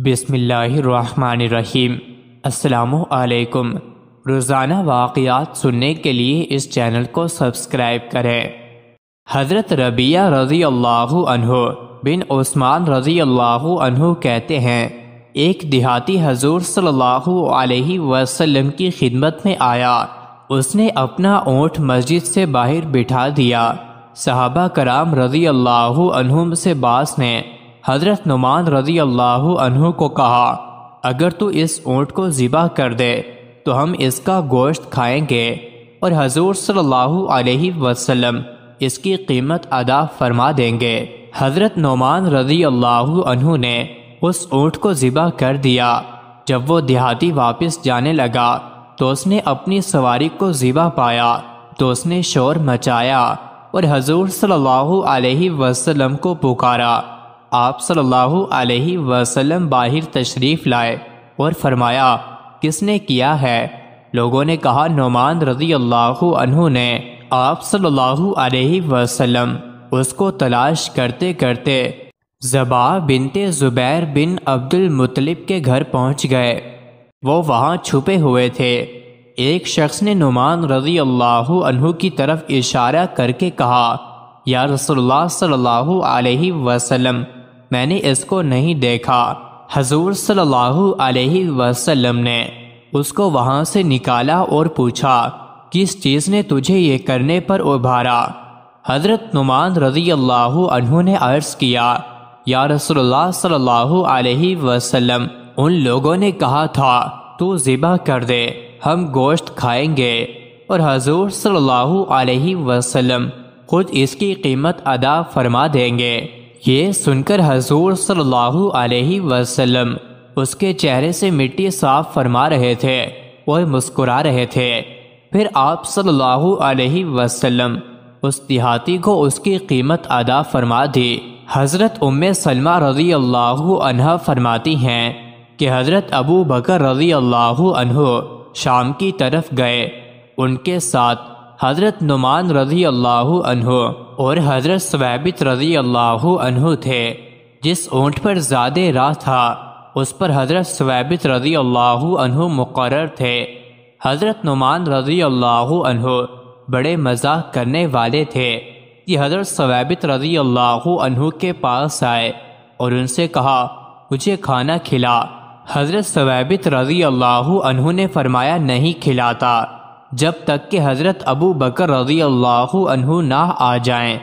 بسم اللہ الرحمن الرحیم۔ السلام علیکم۔ روزانہ واقعات سننے کے لیے اس چینل کو سبسکرائب کریں۔ حضرت ربیعہ رضی اللہ عنہ بن عثمان رضی اللہ عنہ کہتے ہیں، ایک دیہاتی حضور صلی اللہ علیہ وسلم کی خدمت میں آیا۔ اس نے اپنا اونٹ مسجد سے باہر بٹھا دیا۔ صحابہ کرام رضی اللہ عنہم سے بعض نے حضرت نعمان رضی اللہ عنہ کو کہا، اگر تو اس اونٹ کو ذبح کر دے تو ہم اس کا گوشت کھائیں گے، اور حضور صلی اللہ علیہ وسلم اس کی قیمت ادا فرما دیں گے۔ حضرت نعمان رضی اللہ عنہ نے اس اونٹ کو ذبح کر دیا۔ جب وہ دیہاتی واپس جانے لگا تو اس نے اپنی سواری کو ذبح پایا تو اس نے شور مچایا اور حضور صلی اللہ علیہ وسلم کو پکارا۔ آپ صلی اللہ علیہ وسلم باہر تشریف لائے اور فرمایا، کس نے کیا ہے؟ لوگوں نے کہا، نعمان رضی اللہ عنہ نے۔ آپ صلی اللہ علیہ وسلم اس کو تلاش کرتے کرتے زبا بنت زبیر بن عبد المطلب کے گھر پہنچ گئے۔ وہ وہاں چھپے ہوئے تھے۔ ایک شخص نے نعمان رضی اللہ عنہ کی طرف اشارہ کر کے کہا، یا رسول اللہ صلی اللہ علیہ وسلم، میں نے اس کو نہیں دیکھا۔ حضور صلی اللہ علیہ وسلم نے اس کو وہاں سے نکالا اور پوچھا، کس چیز نے تجھے یہ کرنے پر ابھارا؟ حضرت نعمان رضی اللہ عنہ نے عرض کیا، یا رسول اللہ صلی اللہ علیہ وسلم، ان لوگوں نے کہا تھا تو ذبح کر دے، ہم گوشت کھائیں گے، اور حضور صلی اللہ علیہ وسلم خود اس کی قیمت ادا فرما دیں گے۔ یہ سن کر حضور صلی اللہ علیہ وسلم اس کے چہرے سے مٹی صاف فرما رہے تھے اور مسکرا رہے تھے۔ پھر آپ صلی اللہ علیہ وسلم اس دیہاتی کو اس کی قیمت ادا فرما دی۔ حضرت ام سلمہ رضی اللہ عنہ فرماتی ہیں کہ حضرت ابو بکر رضی اللہ عنہ شام کی طرف گئے۔ ان کے ساتھ حضرت نعمان رضی اللہ عنہ اور حضرت ثوابت رضی اللہ عنہ تھے۔ جس اونٹ پر زیادہ راہ تھا اس پر حضرت ثوابت رضی اللہ عنہ مقرر تھے۔ حضرت نعمان رضی اللہ عنہ بڑے مزاح کرنے والے تھے کہ حضرت ثوابت رضی اللہ عنہ کے پاس آئے اور ان سے کہا، مجھے کھانا کھلا۔ حضرت ثوابت رضی اللہ عنہ نے فرمایا، نہیں کھلاتا جب تک کہ حضرت ابو بکر رضی اللہ عنہ نہ آ جائیں۔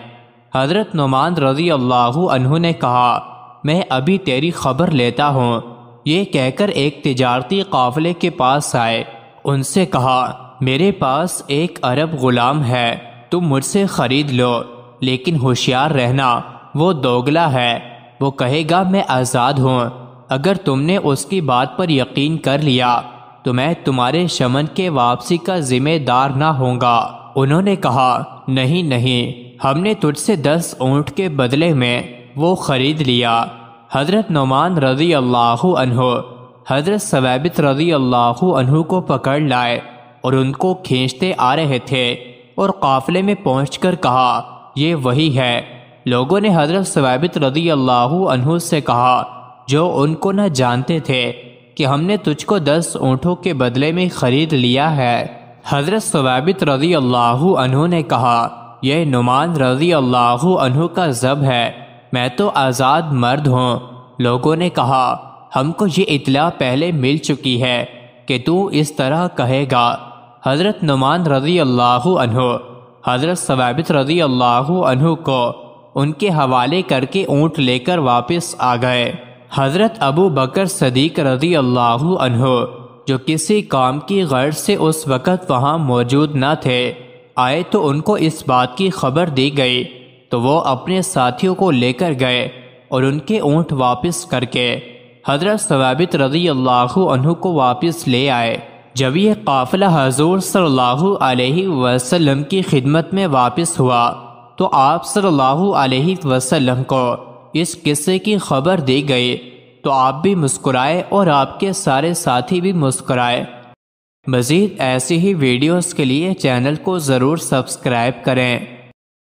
حضرت نعمان رضی اللہ عنہ نے کہا، میں ابھی تیری خبر لیتا ہوں۔ یہ کہہ کر ایک تجارتی قافلے کے پاس آئے۔ ان سے کہا، میرے پاس ایک عرب غلام ہے، تم مجھ سے خرید لو، لیکن ہوشیار رہنا، وہ دوگلا ہے۔ وہ کہے گا میں آزاد ہوں۔ اگر تم نے اس کی بات پر یقین کر لیا تو میں تمہارے شمن کے واپسی کا ذمہ دار نہ ہوں گا۔ انہوں نے کہا، نہیں، ہم نے تجھ سے 10 اونٹ کے بدلے میں وہ خرید لیا۔ حضرت نعمان رضی اللہ عنہ حضرت ثوابت رضی اللہ عنہ کو پکڑ لائے اور ان کو کھینچتے آ رہے تھے، اور قافلے میں پہنچ کر کہا، یہ وہی ہے۔ لوگوں نے حضرت ثوابت رضی اللہ عنہ سے کہا، جو ان کو نہ جانتے تھے، کہ ہم نے تجھ کو 10 اونٹوں کے بدلے میں خرید لیا ہے۔ حضرت ثوابت رضی اللہ عنہ نے کہا، یہ نعمان رضی اللہ عنہ کا ذب ہے، میں تو آزاد مرد ہوں۔ لوگوں نے کہا، ہم کو یہ اطلاع پہلے مل چکی ہے کہ تو اس طرح کہے گا۔ حضرت نعمان رضی اللہ عنہ حضرت ثوابت رضی اللہ عنہ کو ان کے حوالے کر کے اونٹ لے کر واپس آ گئے۔ حضرت ابو بکر صدیق رضی اللہ عنہ جو کسی کام کی غرض سے اس وقت وہاں موجود نہ تھے، آئے تو ان کو اس بات کی خبر دی گئی تو وہ اپنے ساتھیوں کو لے کر گئے اور ان کے اونٹ واپس کر کے حضرت ثوابت رضی اللہ عنہ کو واپس لے آئے۔ جب یہ قافلہ حضور صلی اللہ علیہ وسلم کی خدمت میں واپس ہوا تو آپ صلی اللہ علیہ وسلم کو اس قصے کی خبر دی گئی تو آپ بھی مسکرائے اور آپ کے سارے ساتھی بھی مسکرائے۔ مزید ایسی ہی ویڈیوز کے لیے چینل کو ضرور سبسکرائب کریں۔